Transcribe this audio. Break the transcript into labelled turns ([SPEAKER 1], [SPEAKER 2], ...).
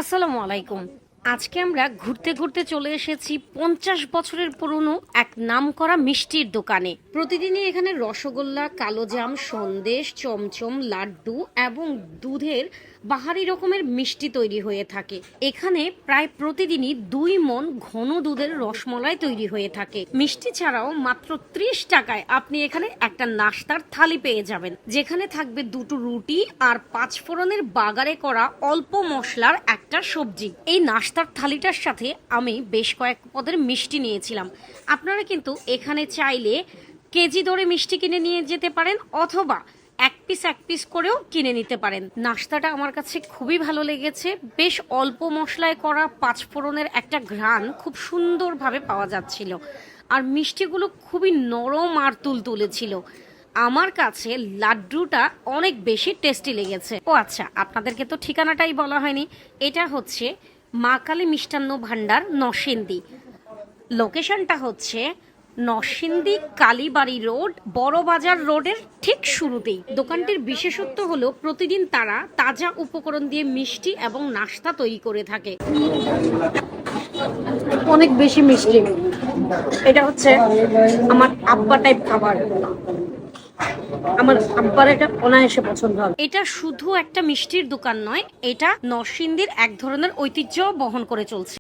[SPEAKER 1] আসসালামু আলাইকুম। আজকে আমরা ঘুরতে ঘুরতে চলে এসেছি 50 বছরের পুরনো এক নামকরা মিষ্টির দোকানে। প্রতিদিনই এখানে রসগোল্লা, কালোজাম, সন্দেশ, চমচম, লাড্ডু এবং দুধের বাহারি রকমের মিষ্টি তৈরি হয়ে থাকে। এখানে প্রায় প্রতিদিনই 2 মণ ঘন দুধের রসমলাই তৈরি হয়ে থাকে। মিষ্টি ছাড়াও মাত্র 30 টাকায় আপনি এখানে একটা নাস্তার থালি পেয়ে যাবেন, যেখানে থাকবে 2টো রুটি আর 5 ফোড়নের বাগারে করা অল্প মশলার একটা সবজি। এই নাস্তার থালিটার সাথে আমি বেশ কয়েক পদের মিষ্টি নিয়েছিলাম। আপনারা কিন্তু এখানে চাইলে কেজি দরে মিষ্টি কিনে নিয়ে যেতে পারেন, অথবা এক পিস করেও কিনে নিতে পারেন। নাস্তাটা আমার কাছে খুবই ভালো লেগেছে। বেশ অল্প মশলায় করা 5 ফোড়নের একটা ঘ্রাণ খুব সুন্দরভাবে পাওয়া যাচ্ছিল, আর মিষ্টিগুলো খুবই নরম আর তুলতুলে ছিল। আমার কাছে লাড্ডুটা অনেক বেশি টেস্টি লেগেছে। ও আচ্ছা, আপনাদেরকে তো ঠিকানাটাই বলা হয়নি। এটা হচ্ছে মা কালী মিষ্টান্ন ভান্ডার, নরসিংদী। লোকেশনটা হচ্ছে নরসিংদী কালীবাড়ি রোড, বড় বাজার রোডের ঠিক শুরুতেই। দোকানটির বিশেষত্ব হলো প্রতিদিন তারা তাজা উপকরণ দিয়ে মিষ্টি এবং নাস্তা তৈরি করে থাকে। অনেক বেশি মিষ্টি। এটা হচ্ছে আমার আব্বা টাইপ খাবার। আমার আব্বার এটা অনায়াসে পছন্দ হবে। এটা শুধু একটা মিষ্টির দোকান নয়, এটা নরসিংদীর এক ধরনের ঐতিহ্য বহন করে চলছে।